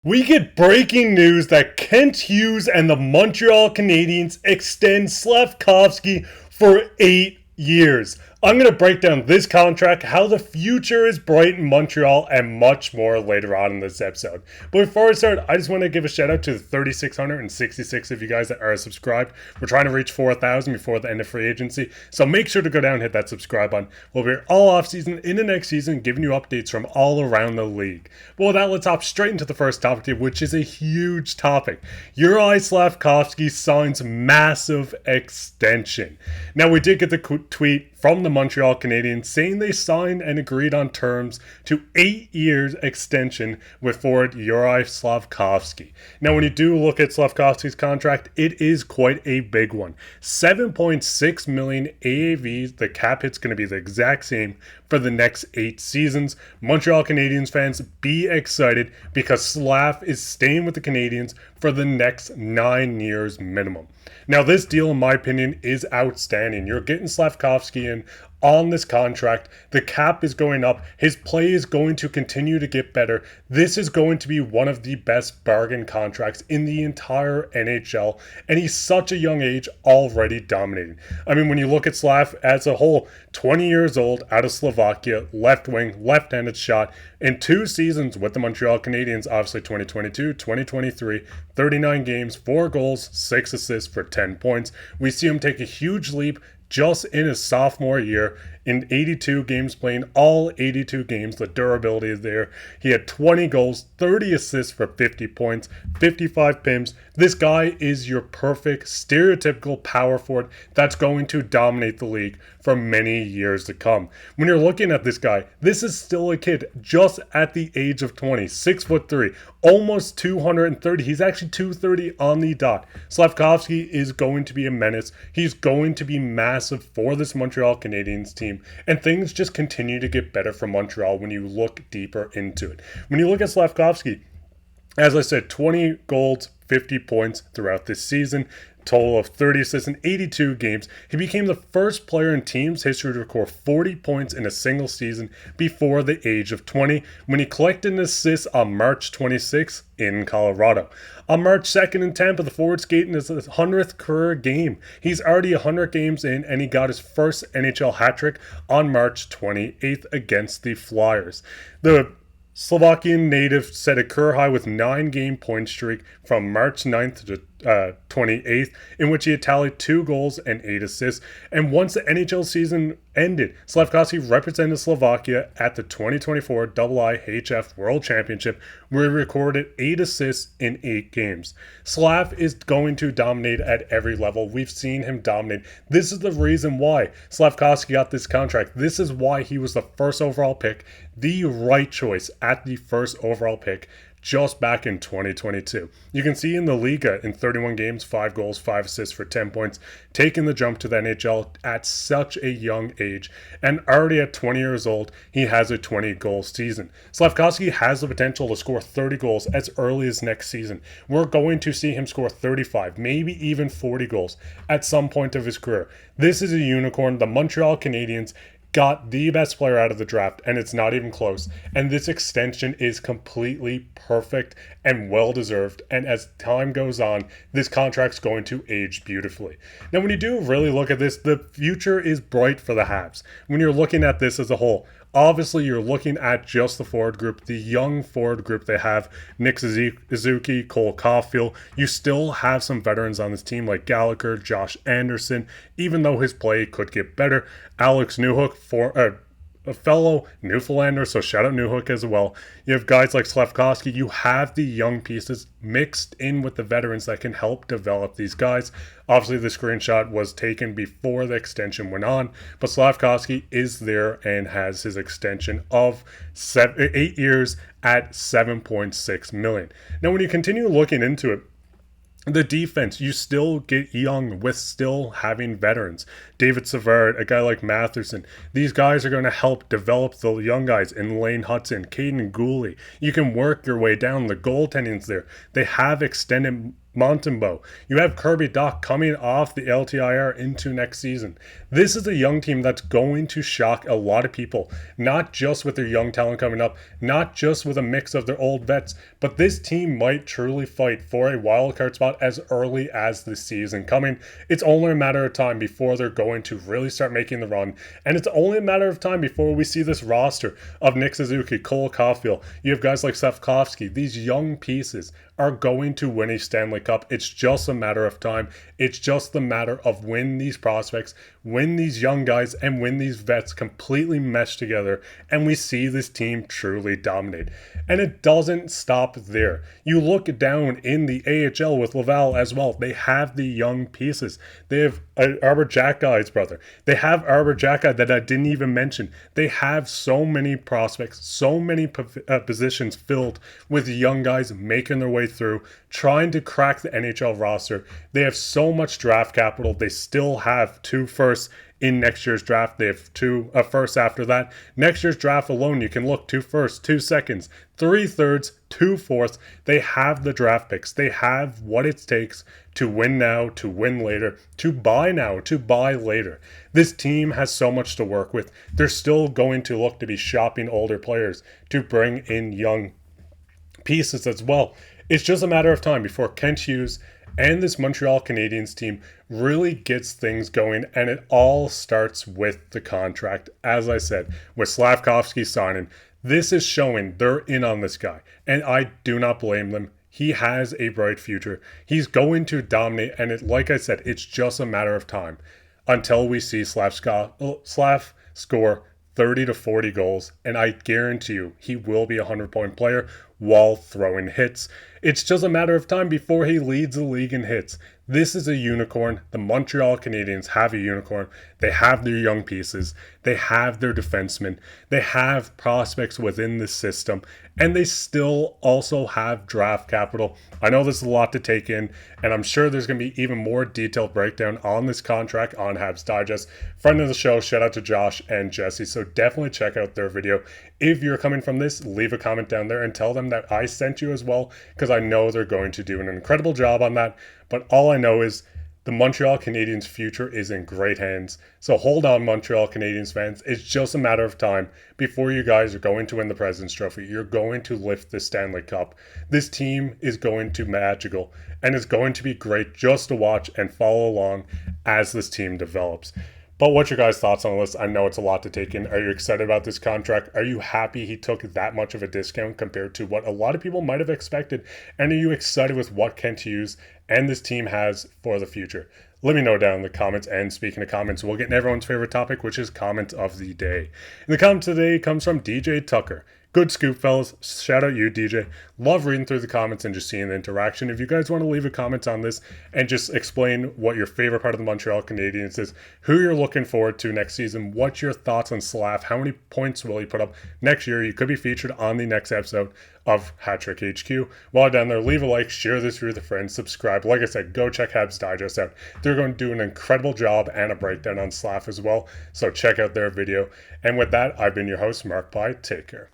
We get breaking news that Kent Hughes and the Montreal Canadiens extend Slafkovsky for 8 years. I'm going to break down this contract, how the future is bright in Montreal, and much more later on in this episode. But before I start, I just want to give a shout out to the 3,666 of you guys that are subscribed. We're trying to reach 4,000 before the end of free agency, so make sure to go down and hit that subscribe button. We'll be here all off season into next season, giving you updates from all around the league. But with that, let's hop straight into the first topic here, which is a huge topic. Juraj Slafkovsky signs massive extension. Now, we did get the tweet from the Montreal Canadiens saying they signed and agreed on terms to 8 years extension with forward Juraj Slafkovsky. Now, when you do look at Slafkovsky's contract, it is quite a big one. 7.6 million AAV. The cap hit's going to be the exact same for the next 8 seasons. Montreal Canadiens fans, be excited because Slav is staying with the Canadiens for the next 9 years minimum. Now, this deal, in my opinion, is outstanding. You're getting Slafkovsky in on this contract. The cap is going up. His play is going to continue to get better. This is going to be one of the best bargain contracts in the entire NHL. And he's such a young age, already dominating. I mean, when you look at Slav as a whole, 20 years old, out of Slovakia, left wing, left-handed shot, in 2 seasons with the Montreal Canadiens, obviously 2022, 2023, 39 games, 4 goals, 6 assists for 10 points. We see him take a huge leap just in his sophomore year. In 82 games playing, all 82 games, the durability is there. He had 20 goals, 30 assists for 50 points, 55 PIMs. This guy is your perfect, stereotypical power forward that's going to dominate the league for many years to come. When you're looking at this guy, this is still a kid just at the age of 20, 6'3", almost 230. He's actually 230 on the dot. Slafkovsky is going to be a menace. He's going to be massive for this Montreal Canadiens team. And things just continue to get better for Montreal when you look deeper into it. When you look at Slafkovsky, as I said, 20 goals, 50 points throughout this season, total of 30 assists in 82 games. He became the first player in team's history to record 40 points in a single season before the age of 20 when he collected an assist on March 26th in Colorado. On March 2nd in Tampa, the forward skating his 100th career game. He's already 100 games in, and he got his first NHL hat trick on March 28th against the Flyers. The Slovakian native set a career high with 9-game point streak from March 9th to 28th, in which he had tallied 2 goals and 8 assists. And once the NHL season ended, Slafkovsky represented Slovakia at the 2024 IIHF World Championship, where he recorded 8 assists in 8 games. Slav is going to dominate at every level. We've seen him dominate. This is the reason why Slafkovsky got this contract. This is why he was the first overall pick, the right choice at the first overall pick, just back in 2022. You can see in the Liga in 31 games, 5 goals, 5 assists for 10 points, taking the jump to the NHL at such a young age. And already at 20 years old, he has a 20-goal season. Slafkovsky has the potential to score 30 goals as early as next season. We're going to see him score 35, maybe even 40 goals at some point of his career. This is a unicorn. The Montreal Canadiens got the best player out of the draft, and it's not even close. And this extension is completely perfect and well-deserved. And as time goes on, this contract's going to age beautifully. Now, when you do really look at this, the future is bright for the Habs. When you're looking at this as a whole, obviously, you're looking at just the forward group, the young forward group they have, Nick Suzuki, Cole Caulfield. You still have some veterans on this team like Gallagher, Josh Anderson, even though his play could get better. Alex Newhook, a fellow Newfoundlander, so shout out Newhook as well. You have guys like Slafkovsky. You have the young pieces mixed in with the veterans that can help develop these guys. Obviously, the screenshot was taken before the extension went on, but Slafkovsky is there and has his extension of 8 years at $7.6 million. Now, when you continue looking into it, the defense, you still get young with still having veterans. David Savard, a guy like Matheson. These guys are going to help develop the young guys in Lane Hudson, Caden Gooley. You can work your way down. The goaltending's there. They have extended Montembeault. You have Kirby Dach coming off the LTIR into next season. This is a young team that's going to shock a lot of people, not just with their young talent coming up, not just with a mix of their old vets, but this team might truly fight for a wildcard spot as early as the season coming. It's only a matter of time before they're going to really start making the run, and it's only a matter of time before we see this roster of Nick Suzuki, Cole Caulfield. You have guys like Slafkovsky. These young pieces are going to win a Stanley Cup. It's just a matter of time. It's just the matter of when these prospects, when these young guys, and when these vets completely mesh together and we see this team truly dominate. And it doesn't stop there. You look down in the AHL with Laval as well. They have the young pieces. They have Arbor Jackguy's brother. They have Arbor Jackguy that I didn't even mention. They have so many prospects, so many positions filled with young guys making their way through, trying to crack the NHL roster. They have so much draft capital. They still have 2 firsts in next year's draft. They have 2 firsts after that. Next year's draft alone, you can look 2 firsts, 2 seconds, 3 thirds, 2 fourths. They have the draft picks. They have what it takes to win now, to win later, to buy now, to buy later. This team has so much to work with. They're still going to look to be shopping older players to bring in young pieces as well. It's just a matter of time before Kent Hughes and this Montreal Canadiens team really gets things going, and it all starts with the contract. As I said, with Slafkovsky signing, this is showing they're in on this guy, and I do not blame them. He has a bright future. He's going to dominate, and like I said, it's just a matter of time until we see Slav score 30 to 40 goals, and I guarantee you he will be a 100-point player while throwing hits. It's just a matter of time before he leads the league in hits. This is a unicorn. The Montreal Canadiens have a unicorn. They have their young pieces. They have their defensemen. They have prospects within the system. And they still also have draft capital. I know this is a lot to take in, and I'm sure there's going to be even more detailed breakdown on this contract on Habs Digest. Friend of the show, shout out to Josh and Jesse. So definitely check out their video. If you're coming from this, leave a comment down there and tell them that I sent you as well, because I know they're going to do an incredible job on that. But all I know is the Montreal Canadiens' future is in great hands. So hold on, Montreal Canadiens fans. It's just a matter of time before you guys are going to win the President's Trophy. You're going to lift the Stanley Cup. This team is going to be magical, and it's going to be great just to watch and follow along as this team develops. But what's your guys' thoughts on this? I know it's a lot to take in. Are you excited about this contract? Are you happy he took that much of a discount compared to what a lot of people might have expected? And are you excited with what Kent Hughes and this team has for the future? Let me know down in the comments. And speaking of comments, we'll get in everyone's favorite topic, which is comment of the day. And the comment today comes from DJ Tucker. Good scoop, fellas. Shout out you, DJ. Love reading through the comments and just seeing the interaction. If you guys want to leave a comment on this and just explain what your favorite part of the Montreal Canadiens is, who you're looking forward to next season, what's your thoughts on Slav, how many points will he put up next year? You could be featured on the next episode of Hat Trick HQ. While down there, leave a like, share this with a friend, subscribe. Like I said, go check Habs Digest out. They're going to do an incredible job and a breakdown on Slav as well. So check out their video. And with that, I've been your host, Mark Pye. Take care.